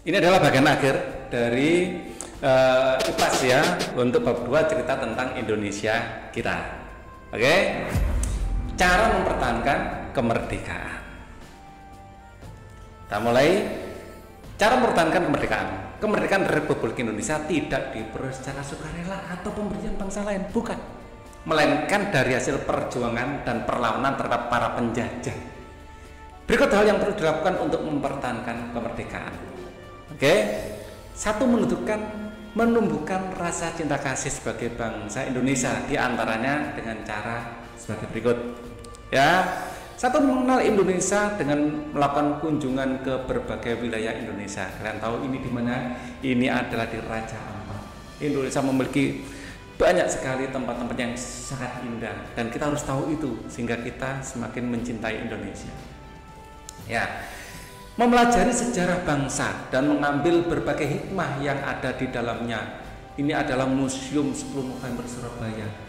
Ini adalah bagian akhir dari IPAS ya, untuk bab 2 cerita tentang Indonesia kita. Oke. Cara mempertahankan kemerdekaan. Kita mulai. Cara mempertahankan kemerdekaan. Kemerdekaan Republik Indonesia tidak diperoleh secara sukarela atau pemberian bangsa lain, bukan, melainkan dari hasil perjuangan dan perlawanan terhadap para penjajah. Berikut hal yang perlu dilakukan untuk mempertahankan kemerdekaan. Oke. Satu, menumbuhkan rasa cinta kasih sebagai bangsa Indonesia, diantaranya dengan cara sebagai berikut. Ya, satu, mengenal Indonesia dengan melakukan kunjungan ke berbagai wilayah Indonesia. Kalian tahu ini di mana? Ini adalah di Raja Ampat. Indonesia memiliki banyak sekali tempat-tempat yang sangat indah dan kita harus tahu itu sehingga kita semakin mencintai Indonesia. Ya, mempelajari sejarah bangsa dan mengambil berbagai hikmah yang ada di dalamnya. Ini adalah Museum 10 November Surabaya.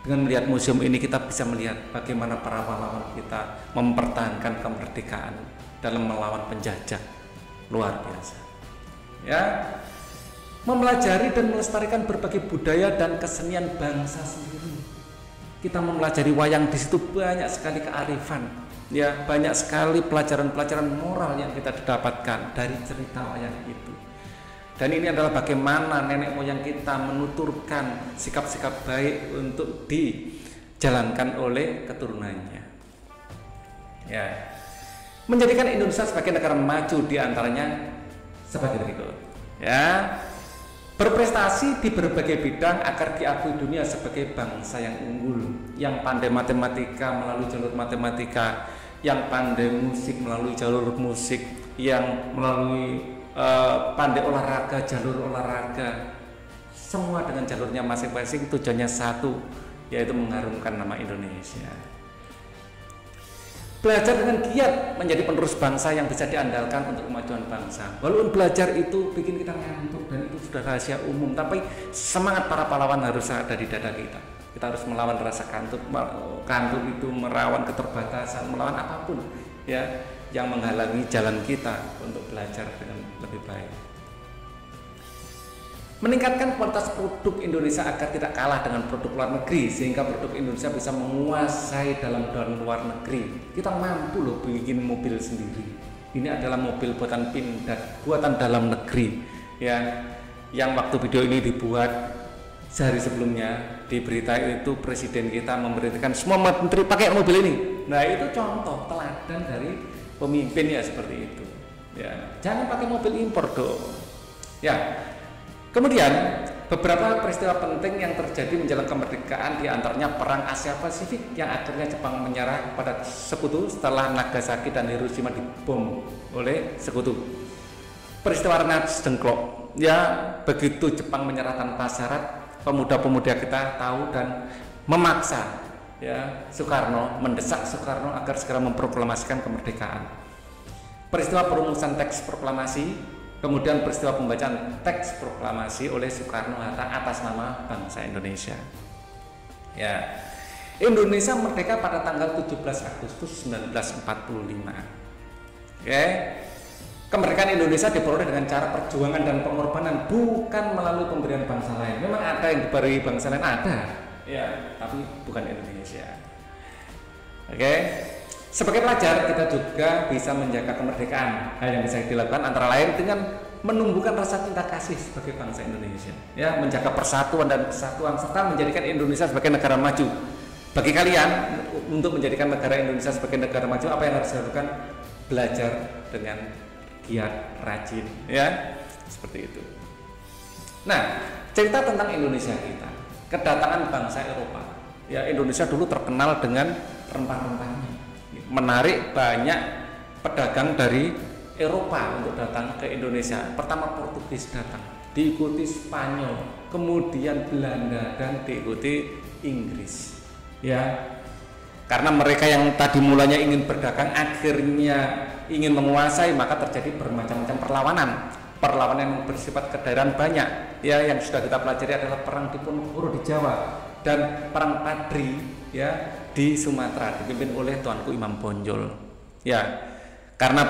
Dengan melihat museum ini kita bisa melihat bagaimana para pahlawan kita mempertahankan kemerdekaan dalam melawan penjajah. Luar biasa. Ya, mempelajari dan melestarikan berbagai budaya dan kesenian bangsa sendiri. Kita mempelajari wayang, di situ banyak sekali kearifan. Ya, banyak sekali pelajaran-pelajaran moral yang kita dapatkan dari cerita wayang itu. Dan ini adalah bagaimana nenek moyang kita menuturkan sikap-sikap baik untuk dijalankan oleh keturunannya. Ya, menjadikan Indonesia sebagai negara maju, diantaranya sebagai berikut. Ya, berprestasi di berbagai bidang agar diakui dunia sebagai bangsa yang unggul, yang pandai matematika melalui jalur matematika, yang pandai musik melalui jalur musik, yang melalui pandai olahraga jalur olahraga. Semua dengan jalurnya masing-masing, tujuannya satu, yaitu mengharumkan nama Indonesia. Belajar dengan giat menjadi penerus bangsa yang bisa diandalkan untuk kemajuan bangsa. Walaupun belajar itu bikin kita ngantuk dan itu sudah rahasia umum, tapi semangat para pahlawan harus ada di dada kita. Kita harus melawan rasa kantuk itu, melawan keterbatasan, melawan apapun ya yang menghalangi jalan kita untuk belajar dengan lebih baik. Meningkatkan kualitas produk Indonesia agar tidak kalah dengan produk luar negeri, sehingga produk Indonesia bisa menguasai dalam dan luar negeri. Kita mampu loh bikin mobil sendiri. Ini adalah mobil buatan Pindad, buatan dalam negeri ya. Yang waktu video ini dibuat sehari sebelumnya, di berita itu presiden kita memberitakan semua menteri pakai mobil ini. Nah, itu contoh teladan dari pemimpin ya, seperti itu ya. Jangan pakai mobil impor dong ya. Kemudian beberapa peristiwa penting yang terjadi menjelang kemerdekaan, diantaranya perang Asia Pasifik yang akhirnya Jepang menyerah pada sekutu setelah Nagasaki dan Hiroshima dibom oleh sekutu. Peristiwa Rengas Dengklok ya, begitu Jepang menyerah tanpa syarat, pemuda-pemuda kita tahu dan memaksa ya Soekarno, mendesak Soekarno agar segera memproklamasikan kemerdekaan. Peristiwa perumusan teks proklamasi, kemudian peristiwa pembacaan teks proklamasi oleh Soekarno-Hatta atas nama bangsa Indonesia. Ya, Indonesia merdeka pada tanggal 17 Agustus 1945. Oke. Kemerdekaan Indonesia diperoleh dengan cara perjuangan dan pengorbanan, bukan melalui pemberian bangsa lain. Memang ada yang diberi bangsa lain, ada ya, tapi bukan Indonesia. Oke. Sebagai pelajar kita juga bisa menjaga kemerdekaan. Hal yang bisa dilakukan antara lain dengan menumbuhkan rasa cinta kasih sebagai bangsa Indonesia, ya, menjaga persatuan dan kesatuan serta menjadikan Indonesia sebagai negara maju. Bagi kalian, untuk menjadikan negara Indonesia sebagai negara maju, apa yang harus dilakukan? Belajar dengan giat, rajin, ya, seperti itu. Nah, cerita tentang Indonesia kita, kedatangan bangsa Eropa. Ya, Indonesia dulu terkenal dengan rempah-rempahnya, menarik banyak pedagang dari Eropa untuk datang ke Indonesia. Pertama Portugis datang, diikuti Spanyol, kemudian Belanda, dan diikuti Inggris. Ya, karena mereka yang tadi mulanya ingin berdagang akhirnya ingin menguasai, maka terjadi bermacam-macam perlawanan. Perlawanan yang bersifat kedaerahan banyak. Ya, yang sudah kita pelajari adalah perang Diponegoro di Jawa dan perang Padri ya di Sumatera dipimpin oleh Tuanku Imam Bonjol. Ya, karena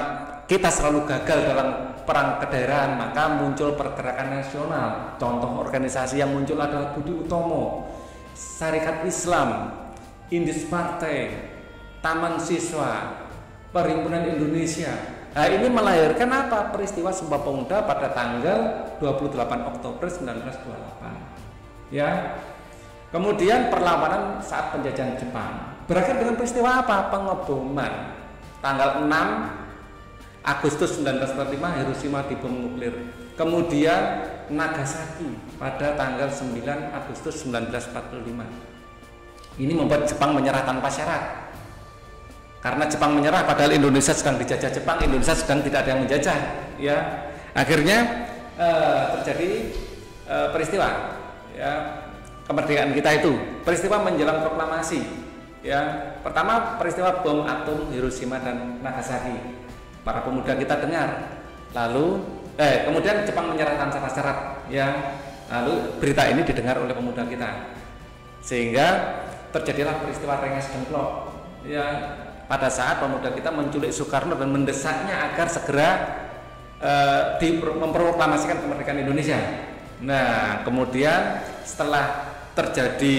kita selalu gagal dalam perang kedaerahan, maka muncul pergerakan nasional. Contoh organisasi yang muncul adalah Budi Utomo, Syarikat Islam, Indis Partai, Taman Siswa, Perhimpunan Indonesia. Nah, ini melahirkan apa? Peristiwa Sumpah Pemuda pada tanggal 28 Oktober 1928. Ya. Kemudian perlawanan saat penjajahan Jepang berakhir dengan peristiwa apa? Pengeboman. Tanggal 6 Agustus 1945 Hiroshima dibom nuklir. Kemudian Nagasaki pada tanggal 9 Agustus 1945. Ini membuat Jepang menyerah tanpa syarat. Karena Jepang menyerah, padahal Indonesia sedang dijajah Jepang, Indonesia sedang tidak ada yang menjajah, ya. Akhirnya terjadi peristiwa, ya, kemerdekaan kita itu. Peristiwa menjelang proklamasi, ya. Pertama peristiwa bom atom Hiroshima dan Nagasaki. Para pemuda kita dengar. Lalu, kemudian Jepang menyerah tanpa syarat, ya. Lalu berita ini didengar oleh pemuda kita, sehingga terjadilah peristiwa Rengas Dengklok, ya. Pada saat pemuda kita menculik Soekarno dan mendesaknya agar segera memproklamasikan kemerdekaan Indonesia. Nah, kemudian setelah terjadi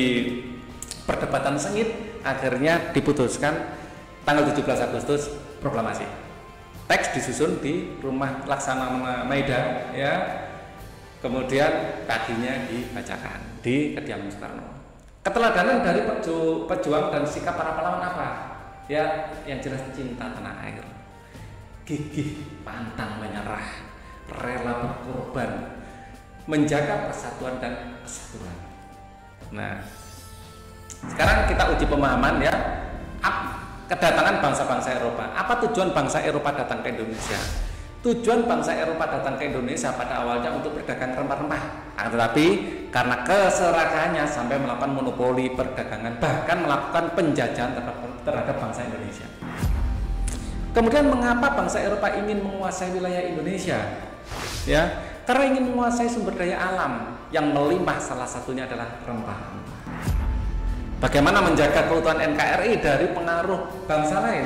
perdebatan sengit, akhirnya diputuskan tanggal 17 Agustus proklamasi. Teks disusun di rumah Laksamana Maida, ya. Kemudian kakinya dibacakan di kediaman Soekarno. Keteladanan dari pejuang dan sikap para pahlawan apa? Ya, yang jelas cinta tanah air, gigih pantang menyerah, rela berkorban, menjaga persatuan dan kesatuan. Nah, sekarang kita uji pemahaman, ya, kedatangan bangsa-bangsa Eropa. Apa tujuan bangsa Eropa datang ke Indonesia? Tujuan bangsa Eropa datang ke Indonesia pada awalnya untuk berdagang rempah-rempah, tetapi karena keserakahannya sampai melakukan monopoli perdagangan, bahkan melakukan penjajahan terhadap bangsa Indonesia. Kemudian mengapa bangsa Eropa ingin menguasai wilayah Indonesia? Ya, karena ingin menguasai sumber daya alam yang melimpah, salah satunya adalah rempah-rempah. Bagaimana menjaga keutuhan NKRI dari pengaruh bangsa lain?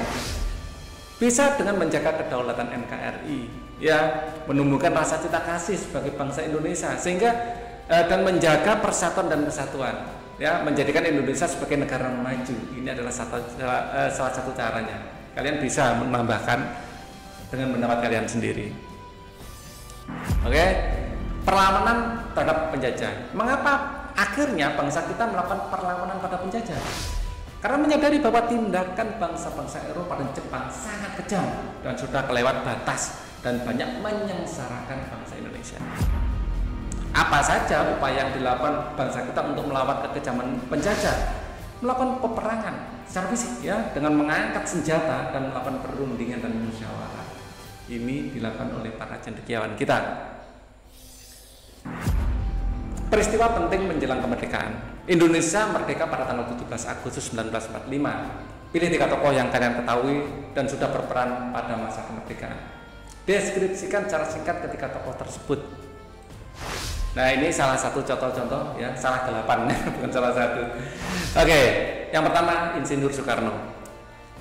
Bisa dengan menjaga kedaulatan NKRI, ya, menumbuhkan rasa cinta kasih sebagai bangsa Indonesia, sehingga dan menjaga persatuan dan kesatuan, ya, menjadikan Indonesia sebagai negara maju. Ini adalah salah satu caranya. Kalian bisa menambahkan dengan pendapat kalian sendiri. Oke, perlawanan terhadap penjajah. Mengapa akhirnya bangsa kita melakukan perlawanan pada penjajah? Karena menyadari bahwa tindakan bangsa-bangsa Eropa dan Jepang sangat kejam dan sudah kelewat batas dan banyak menyengsarakan bangsa Indonesia. Apa saja upaya yang dilakukan bangsa kita untuk melawan kekejaman penjajah? Melakukan peperangan secara fisik, ya, dengan mengangkat senjata dan melakukan perundingan dan musyawarah. Ini dilakukan oleh para cendekiawan kita. Peristiwa penting menjelang kemerdekaan. Indonesia merdeka pada tanggal 17 Agustus 1945. Pilih 3 tokoh yang kalian ketahui dan sudah berperan pada masa kemerdekaan. Deskripsikan secara singkat ketiga tokoh tersebut. Nah, ini salah satu contoh-contoh, ya, salah 8 bukan salah satu. Oke, yang pertama Insinyur Soekarno.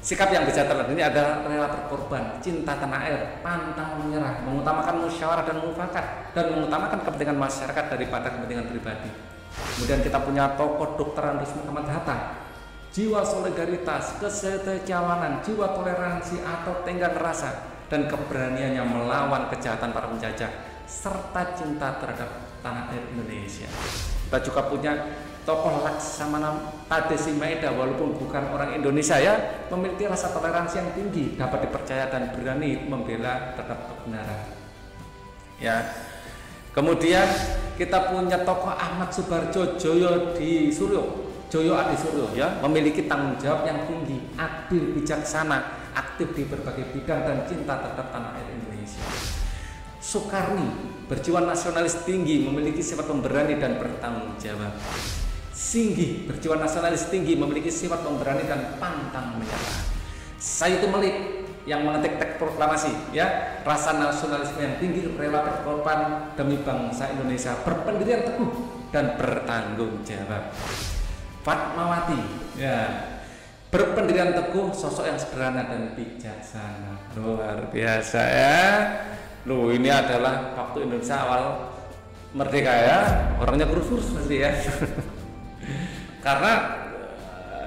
Sikap yang bisa terlihat ini adalah rela berkorban, cinta tanah air, pantang menyerah, mengutamakan musyawarah dan mufakat, dan mengutamakan kepentingan masyarakat daripada kepentingan pribadi. Kemudian kita punya tokoh Dr. Andes Muhammad Hatta, jiwa solidaritas, kesetiakawanan, jiwa toleransi atau tenggang rasa, dan keberaniannya melawan kejahatan para penjajah, serta cinta terhadap tanah air Indonesia. Kita juga punya tokoh Laksamana Tadesi Maeda, walaupun bukan orang Indonesia, ya, memiliki rasa toleransi yang tinggi, dapat dipercaya dan berani membela terhadap kebenaran. Ya. Kemudian kita punya tokoh Ahmad Subarjo Joyo Adi Suryo, ya, memiliki tanggung jawab yang tinggi, adil, bijaksana, aktif di berbagai bidang dan cinta terhadap tanah air Indonesia. Soekarni berjiwa nasionalis tinggi, memiliki sifat pemberani dan bertanggung jawab. Singgih berjiwa nasionalis tinggi, memiliki sifat pemberani dan pantang menyerah. Sayyidu Melik yang mengetik teks proklamasi, ya, rasa nasionalisme yang tinggi, rela berkorban demi bangsa Indonesia, berpendirian teguh dan bertanggung jawab. Fatmawati, ya, berpendirian teguh, sosok yang sederhana dan bijaksana. Luar biasa ya. Loh, ini adalah waktu Indonesia awal merdeka ya, orangnya kurus-kurus pasti ya. Karena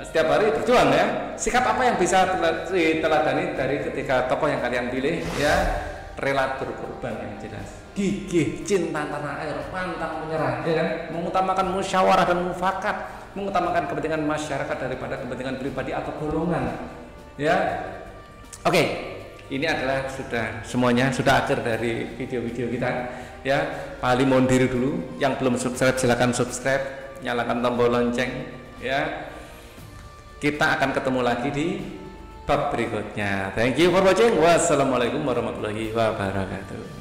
setiap hari berjuang ya. Sikap apa yang bisa diteladani dari ketika tokoh yang kalian pilih ya? Rela berkorban yang jelas, gigih, cinta tanah air, pantang menyerah, ya kan? Mengutamakan musyawarah dan mufakat, mengutamakan kepentingan masyarakat daripada kepentingan pribadi atau golongan. Ya, oke, ini adalah sudah semuanya, sudah akhir dari video-video kita. Ya, Pak Ali mohon diri dulu. Yang belum subscribe silakan subscribe, nyalakan tombol lonceng. Ya, kita akan ketemu lagi di bab berikutnya. Thank you for watching. Wassalamualaikum warahmatullahi wabarakatuh.